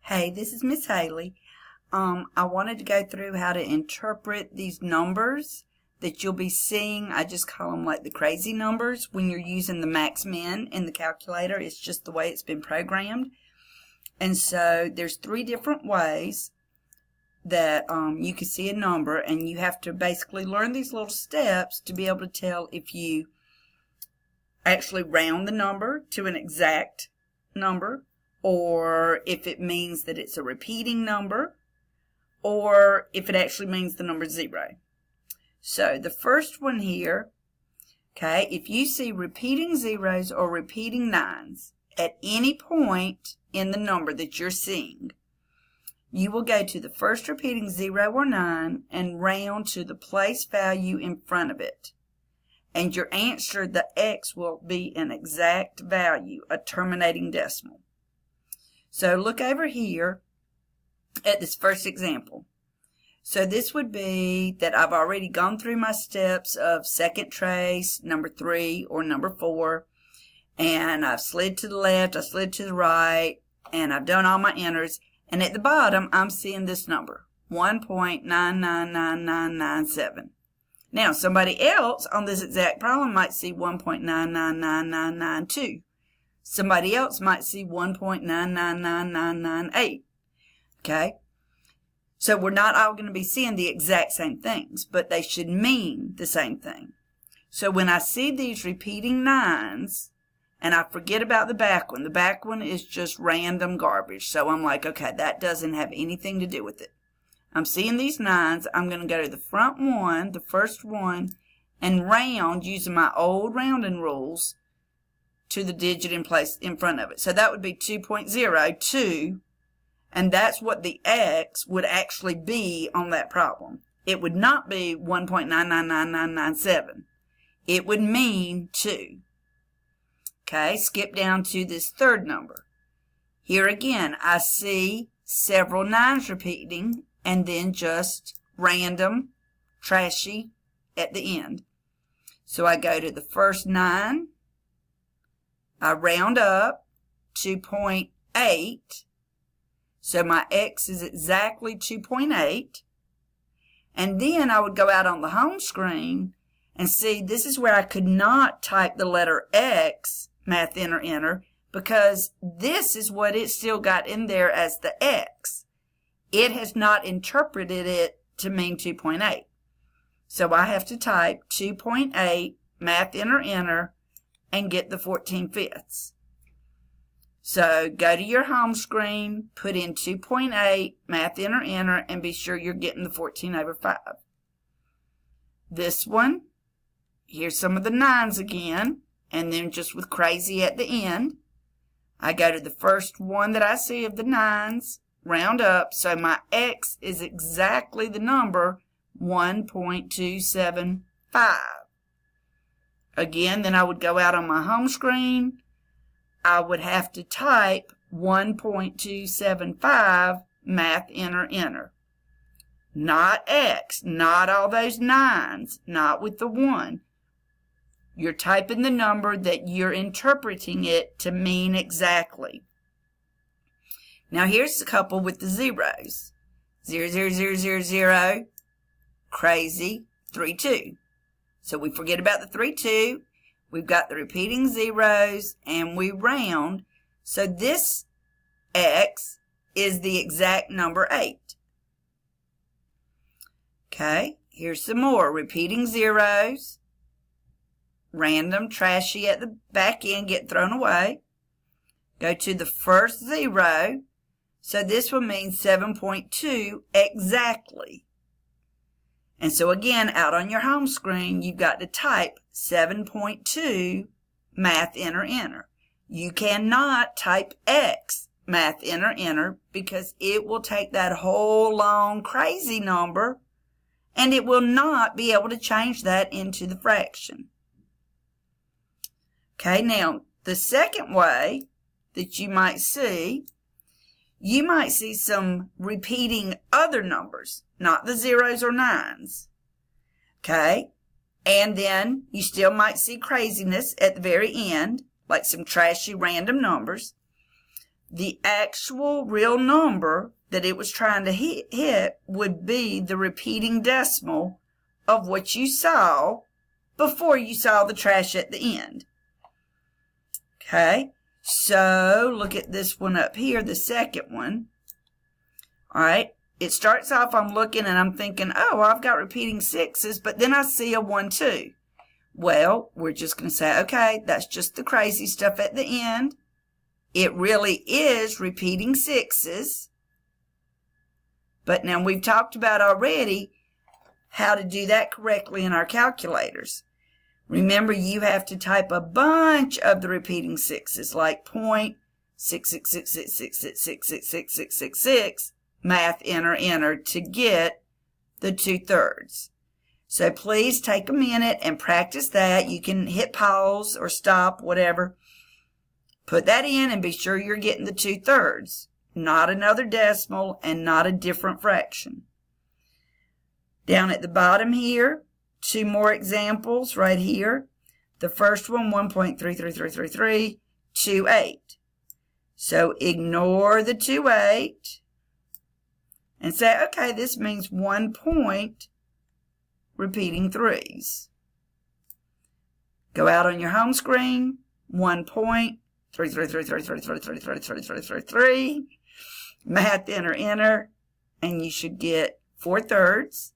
Hey, this is Miss Haley. I wanted to go through how to interpret these numbers that you'll be seeing. I just call them like the crazy numbers when you're using the max min in the calculator. It's just the way it's been programmed. And so there's three different ways that you can see a number, and you have to basically learn these little steps to be able to tell if you actually round the number to an exact number, or if it means that it's a repeating number, or if it actually means the number 0. So the first one here, okay, if you see repeating zeros or repeating nines at any point in the number that you're seeing, you will go to the first repeating 0 or 9 and round to the place value in front of it. And your answer, the X, will be an exact value, a terminating decimal. So look over here at this first example. So this would be that I've already gone through my steps of second trace, number 3 or number 4, and I've slid to the left, I slid to the right, and I've done all my enters. And at the bottom, I'm seeing this number, 1.999997. Now, somebody else on this exact problem might see 1.999992. Somebody else might see 1.999998. Okay? So we're not all going to be seeing the exact same things, but they should mean the same thing. So when I see these repeating nines, and I forget about the back one is just random garbage. So I'm like, okay, that doesn't have anything to do with it. I'm seeing these nines. I'm going to go to the front one, the first one, and round using my old rounding rules to the digit in place in front of it. So that would be 2.02, and that's what the X would actually be on that problem. It would not be 1.999997. It would mean 2. Okay, skip down to this third number. Here again, I see several nines repeating and then just random, trashy at the end. So I go to the first 9. I round up 2.8. So my X is exactly 2.8. And then I would go out on the home screen and see this is where I could not type the letter X, math enter, because this is what it still got in there as the X. It has not interpreted it to mean 2.8. So I have to type 2.8, math enter, and get the 14/5. So go to your home screen, put in 2.8, math enter, and be sure you're getting the 14/5. This one, here's some of the nines again, and then just with crazy at the end. I go to the first one that I see of the nines, round up, so my X is exactly the number 1.275. Again, then I would go out on my home screen. I would have to type 1.275, math enter. Not X, not all those nines, not with the 1. You're typing the number that you're interpreting it to mean exactly. Now here's a couple with the zeros. 0, 0, 0, 0, 0, crazy, 3, 2. So we forget about the 3, 2. We've got the repeating zeros, and we round. So this X is the exact number 8. Okay, here's some more. Repeating zeros. Random, trashy at the back end, get thrown away. Go to the first 0. So this will mean 7.2 exactly. And so again, out on your home screen, you've got to type 7.2, math enter. You cannot type X, math enter, because it will take that whole long crazy number, and it will not be able to change that into the fraction. Okay, now the second way that you might see some repeating other numbers, not the zeros or nines. Okay, and then you still might see craziness at the very end, like some trashy random numbers. the actual real number that it was trying to hit would be the repeating decimal of what you saw before you saw the trash at the end. Okay, so look at this one up here, the second one. All right, it starts off, I'm looking and I'm thinking, oh, I've got repeating sixes, but then I see a 1, 2. Well, we're just going to say, okay, that's just the crazy stuff at the end. It really is repeating sixes. But now we've talked about already how to do that correctly in our calculators. Remember, you have to type a bunch of the repeating sixes, like 0.66666666666, math, enter, to get the 2/3. So please take a minute and practice that. You can hit pause or stop, whatever. Put that in and be sure you're getting the 2/3, not another decimal and not a different fraction. Down at the bottom here, 2 more examples right here. The first one, 1.3333328. So ignore the 28 and say, okay, this means 1 point repeating 3s. Go out on your home screen, 1 point, 33333333333, math, enter, and you should get 4/3.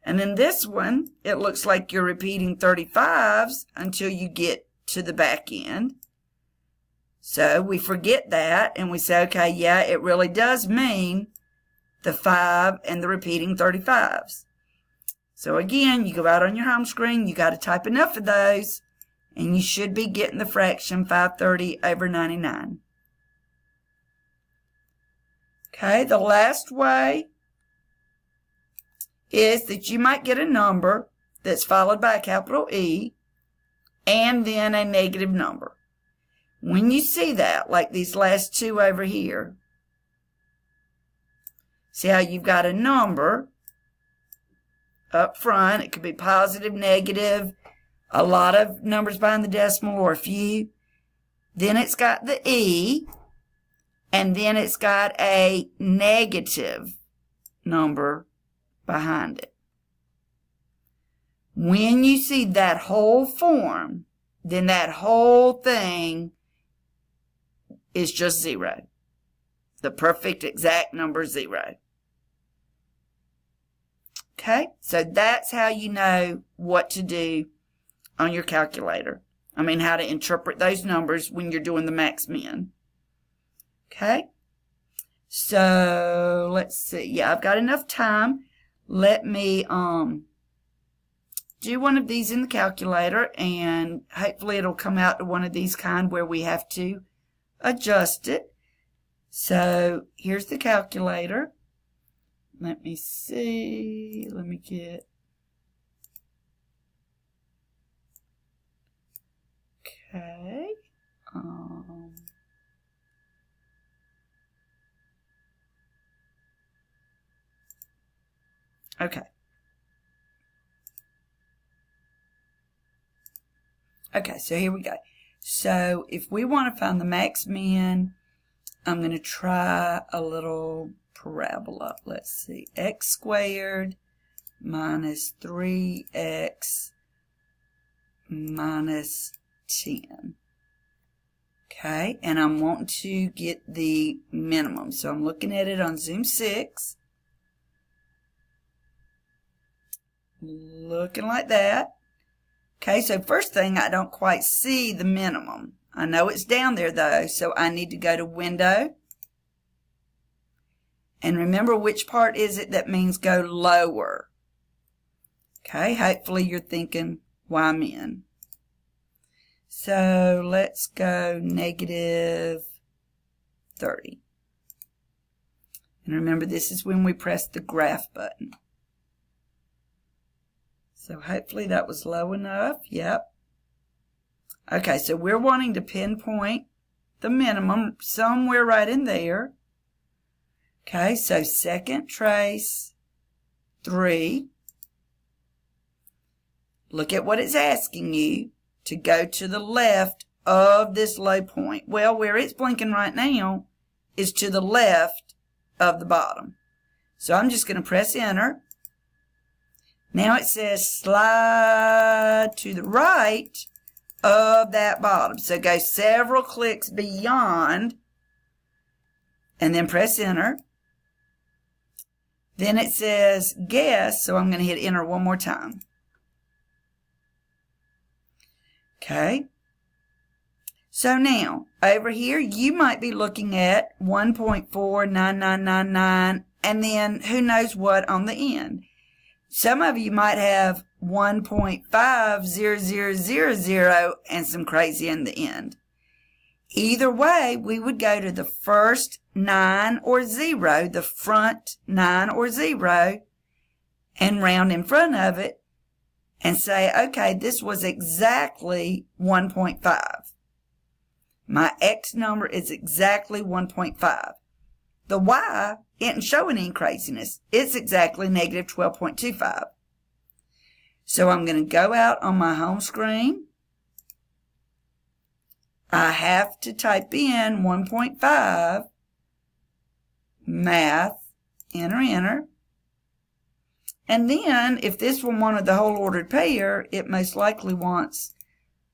And in this one, it looks like you're repeating 35s until you get to the back end. So we forget that and we say, okay, yeah, it really does mean the 5 and the repeating 35s. So again, you go out on your home screen, you got to type enough of those, and you should be getting the fraction 530/99. Okay, the last way is that you might get a number that's followed by a capital E and then a negative number. When you see that, like these last two over here, see how you've got a number up front. It could be positive, negative, a lot of numbers behind the decimal or a few. Then it's got the E, and then it's got a negative number behind it. When you see that whole form, then that whole thing is just 0. The perfect exact number 0. Okay, so that's how you know what to do on your calculator. I mean, how to interpret those numbers when you're doing the max min. Okay, so let's see. Yeah, I've got enough time. Let me do one of these in the calculator, and hopefully it'll come out to one of these kind where we have to adjust it. So here's the calculator. Let me see. Let me get. Okay. Okay. Okay, so here we go. So if we want to find the max min, I'm going to try a little parabola. Let's see. X squared minus 3x minus 10. Okay, and I'm wanting to get the minimum. So I'm looking at it on Zoom 6. Looking like that. Okay, so first thing, I don't quite see the minimum. I know it's down there though, so I need to go to Window. And remember, which part is it that means go lower? Okay, hopefully you're thinking, why min? So let's go negative 30. And remember, this is when we press the graph button. So hopefully that was low enough. Yep. Okay, so we're wanting to pinpoint the minimum somewhere right in there. Okay, so second trace 3. Look at what it's asking you to go to the left of this low point. Well, where it's blinking right now is to the left of the bottom. So I'm just going to press enter. Now it says slide to the right of that bottom. So go several clicks beyond and then press enter. Then it says guess, so I'm going to hit enter one more time. Okay. So now, over here, you might be looking at 1.49999 and then who knows what on the end. Some of you might have 1.50000 and some crazy in the end. Either way, we would go to the first 9 or 0, the front 9 or 0, and round in front of it and say, okay, this was exactly 1.5. My X number is exactly 1.5. The Y isn't showing any craziness. It's exactly negative 12.25. So I'm going to go out on my home screen. I have to type in 1.5, math, enter. And then, if this one wanted the whole ordered pair, it most likely wants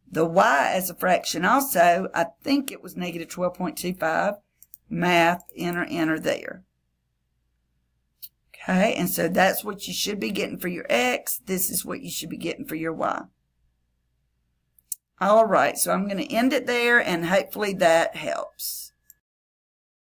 the Y as a fraction also. I think it was negative 12.25, math, enter there. Okay, and so that's what you should be getting for your X. This is what you should be getting for your Y. All right, so I'm going to end it there, and hopefully that helps.